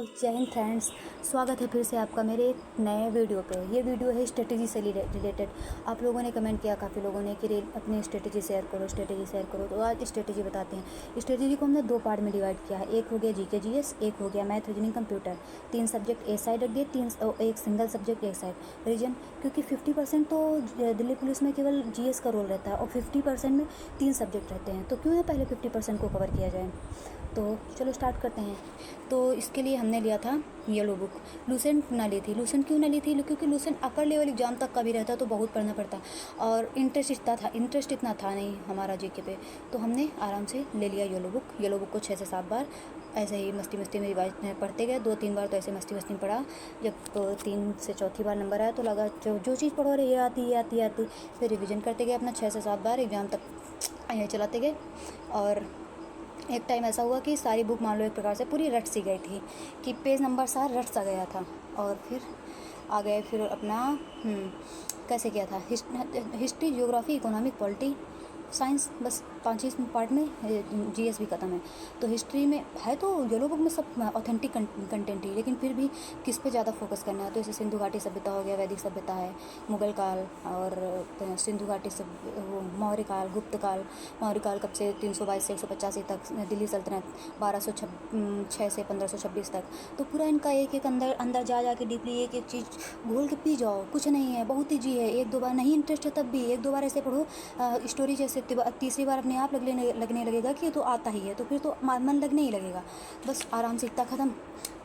जय हिंद फ्रेंड्स, स्वागत है फिर से आपका मेरे एक नए वीडियो पे। ये वीडियो है स्ट्रेटेजी से रिलेटेड। आप लोगों ने कमेंट किया काफ़ी लोगों ने कि अपनी स्ट्रेटेजी शेयर करो, स्ट्रेटेजी शेयर करो। तो आज स्ट्रेटेजी बताते हैं। स्ट्रेटेजी को हमने 2 पार्ट में डिवाइड किया है। एक हो गया जीके जीएस, एक हो गया मैथ रीजनिंग कंप्यूटर। 3 सब्जेक्ट एक साइड रख दिए, एक सिंगल सब्जेक्ट एक साइड रीजन। क्योंकि 50% तो दिल्ली पुलिस में केवल जीएस का रोल रहता है और 50% में 3 सब्जेक्ट रहते हैं। तो क्यों ना पहले 50% को कवर किया जाए। तो चलो स्टार्ट करते हैं। तो इसके लिए हमने लिया था येलो बुक। लूसेंट ना ली थी। लूसेंट क्यों ना ली थी? क्योंकि लूसेंट अपर लेवल एग्जाम तक का भी रहता तो बहुत पढ़ना पड़ता और इंटरेस्ट इतना था नहीं हमारा जीके पे। तो हमने आराम से ले लिया येलो बुक को 6 से 7 बार ऐसे ही मस्ती में रिवाइज पढ़ते गए। 2-3 बार तो ऐसे मस्ती में पढ़ा। जब 3 से चौथी बार नंबर आया तो लगा जो चीज़ पढ़ो रहे ये आती। फिर रिविज़न करते गए अपना 6 से 7 बार एग्ज़ाम तक यही चलाते गए। और एक टाइम ऐसा हुआ कि सारी बुक मान लो एक प्रकार से पूरी रट सी गई थी कि पेज नंबर सारा रट सा गया था। और फिर आ गए फिर अपना कैसे किया था history, geography, economic, polity, science, बस 5 ही पार्ट में जीएस भी ख़त्म है। तो हिस्ट्री में है तो येलो बुक में सब ऑथेंटिक कंटेंट ही, लेकिन फिर भी किस पे ज़्यादा फोकस करना है। तो जैसे सिंधु घाटी सभ्यता हो गया, वैदिक सभ्यता है, मुगल काल और सिंधु घाटी मौर्य काल, गुप्त काल। मौर्य काल कब से 322 से 185 तक, दिल्ली सल्तनत 1206 से 1526 तक। तो पूरा इनका एक अंदर जा के डीपली एक चीज़ घोल के पी जाओ। कुछ नहीं है, बहुत ईजी है। 1-2 बार नहीं इंटरेस्ट है तब भी 1-2 बार ऐसे पढ़ो। स्टोरी जैसे तीसरी बार अपने आप लगने लगेगा कि ये तो आता ही है, तो फिर तो मन लगने ही लगेगा। बस आराम से इतना ख़त्म।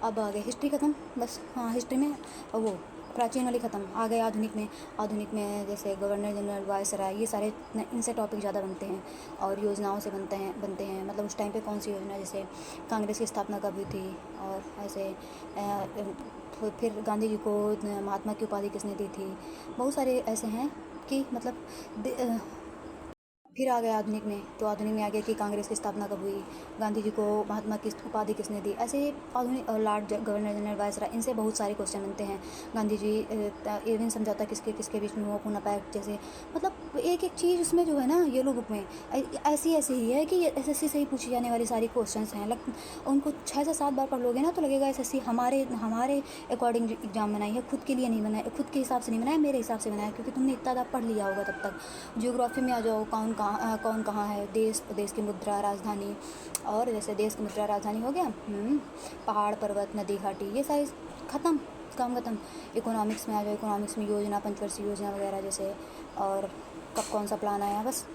अब आ गए हिस्ट्री ख़त्म। बस हाँ, हिस्ट्री में वो प्राचीन वाली ख़त्म। आ गए आधुनिक में जैसे गवर्नर जनरल, वायसराय, ये सारे इनसे टॉपिक ज़्यादा बनते हैं और योजनाओं से बनते हैं। मतलब उस टाइम पे कौन सी योजना, जैसे कांग्रेस की स्थापना कब हुई थी और ऐसे फिर गांधी जी को महात्मा की उपाधि किसने दी थी। बहुत सारे ऐसे हैं कि मतलब फिर आ गया आधुनिक में। तो आधुनिक में आ गया कि कांग्रेस की स्थापना कब हुई, गांधी जी को महात्मा की उपाधि किसने दी। ऐसे आधुनिक लॉर्ड गवर्नर जनरल, वायसराय, इनसे बहुत सारे क्वेश्चन बनते हैं। गांधी जी इवन समझौता किसके बीच में हुआ, पूना पैक्ट जैसे। मतलब एक चीज़ उसमें जो है ना येलो बुक में ऐसी ही है कि एसएससी से ही पूछी जाने वाली सारी क्वेश्चन हैं। उनको 6 से 7 बार पढ़ लोगे ना तो लगेगा एसएससी हमारे अकॉर्डिंग एग्जाम बनाई है, खुद के लिए नहीं बनाया, खुद के हिसाब से नहीं बनाया, मेरे हिसाब से बनाया, क्योंकि तुमने इतना पढ़ लिया होगा तब तक। ज्योग्राफी में आ जाओ, कौन कहाँ है, देश की मुद्रा, राजधानी। और जैसे देश की मुद्रा, राजधानी हो गया, पहाड़, पर्वत, नदी, घाटी, ये सारी ख़त्म, काम ख़त्म। इकोनॉमिक्स में आ जाओ, इकोनॉमिक्स में योजना, पंचवर्षीय योजना वगैरह जैसे, और कब कौन सा प्लान आया, बस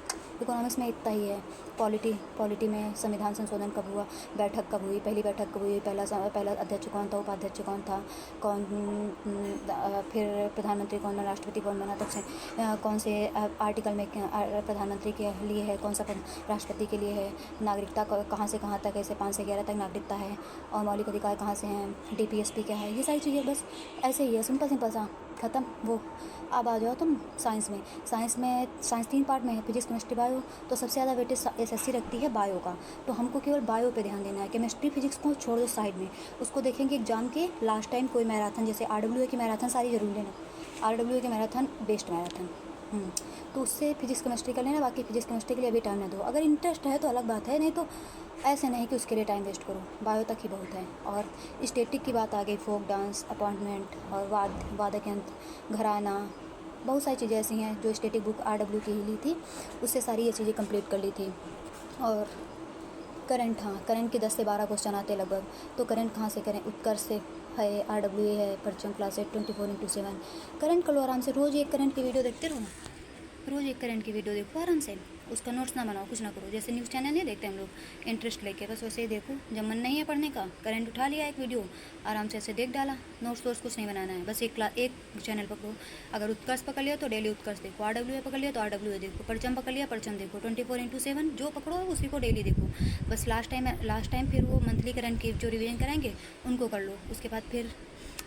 इकोनॉमिक्स में इतना ही है। पॉलिटी में संविधान संशोधन कब हुआ, बैठक कब हुई, पहली बैठक कब हुई, पहला अध्यक्ष कौन था, उपाध्यक्ष कौन था, फिर प्रधानमंत्री कौन बना, राष्ट्रपति कौन बना, तब कौन से आर्टिकल में प्रधानमंत्री के लिए है, कौन सा राष्ट्रपति के लिए है, नागरिकता कहाँ से कहाँ तक, ऐसे 5 से 11 तक नागरिकता है, और मौलिक अधिकार कहाँ से हैं, डीपीएसपी क्या है, ये सारी चीज़ें बस ऐसे ही है, सिंपल सा ख़त्म वो। अब आ जाओ तुम साइंस 3 पार्ट में है, फिजिक्स, केमिस्ट्री, बायो। तो सबसे ज़्यादा वेटेज एसएससी रखती है बायो का, तो हमको केवल बायो पे ध्यान देना है। केमिस्ट्री, फिजिक्स को छोड़ दो साइड में, उसको देखेंगे एग्जाम के लास्ट टाइम। कोई मैराथन, जैसे आरडब्ल्यूए की मैराथन सारी जरूर लेना, आरडब्ल्यूए की मैराथन बेस्ट मैराथन। तो उससे फिजिक्स केमिस्ट्री कर लेना। बाकी फिजिक्स केमिस्ट्री के लिए अभी टाइम ना दो, अगर इंटरेस्ट है तो अलग बात है, नहीं तो ऐसे नहीं कि उसके लिए टाइम वेस्ट करो। बायो तक ही बहुत है। और स्टैटिक की बात आ गई, फोक डांस, अपॉइंटमेंट और वादक यंत्र, घराना, बहुत सारी चीज़ें ऐसी हैं जो स्टैटिक बुक आरडब्ल्यू की ही ली थी, उससे सारी ये चीज़ें कंप्लीट कर ली थी। और करंट के 10 से 12 क्वेश्चन आते लगभग। तो करंट कहाँ से करें, उत्कर्ष से है, आरडब्ल्यू है, परचम क्लास है, 24x7 करंट कर लो आराम से। रोज़ एक करंट की वीडियो देखते रहो, रोज़ एक करंट की वीडियो देखो आराम से। उसका नोट्स ना बनाओ, कुछ ना करो। जैसे न्यूज़ चैनल नहीं देखते हम लोग इंटरेस्ट लेके, बस वैसे ही देखो। जब मन नहीं है पढ़ने का, करंट उठा लिया एक वीडियो, आराम से ऐसे देख डाला। नोट्स कुछ नहीं बनाना है, बस एक चैनल पकड़ो। अगर उत्कर्ष पकड़ लिया तो डेली उत्कर्ष देखो, आरडब्ल्यू पकड़ लिया तो आरडब्ल्यू देखो, परचम पकड़ लिया परचम देखो, 24x7 जो पकड़ो उसी को डेली देखो। बस लास्ट टाइम फिर वो मंथली करंट की जो रिविजन कराएंगे उनको कर लो। उसके बाद फिर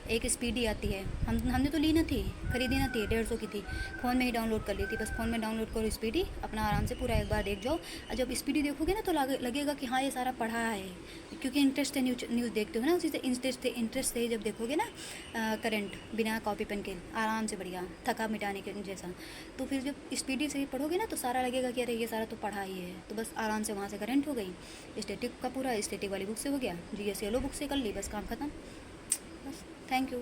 एक स्पीडी आती है, हमने तो ली ना थी, खरीदी ना थी, 150 की थी, फ़ोन में ही डाउनलोड कर ली थी। बस फ़ोन में डाउनलोड करो स्पीडी, अपना आराम से पूरा एक बार देख जाओ। और जब स्पीडी देखोगे ना तो लगेगा कि हाँ ये सारा पढ़ा है, क्योंकि इंटरेस्ट से न्यूज़ देखते हो ना, उसी से इंटरेस्ट से जब देखोगे ना करंट बिना कॉपी पेन के, आराम से बढ़िया थका मिटाने के जैसा। तो फिर जब स्पीडी से पढ़ोगे ना तो सारा लगेगा कि अरे ये सारा तो पढ़ा ही है। तो बस आराम से वहाँ से करंट हो गई, स्टैटिक का पूरा स्टैटिक वाली बुक से हो गया, GS येलो बुक से कर ली, बस काम ख़त्म। बस, थैंक यू।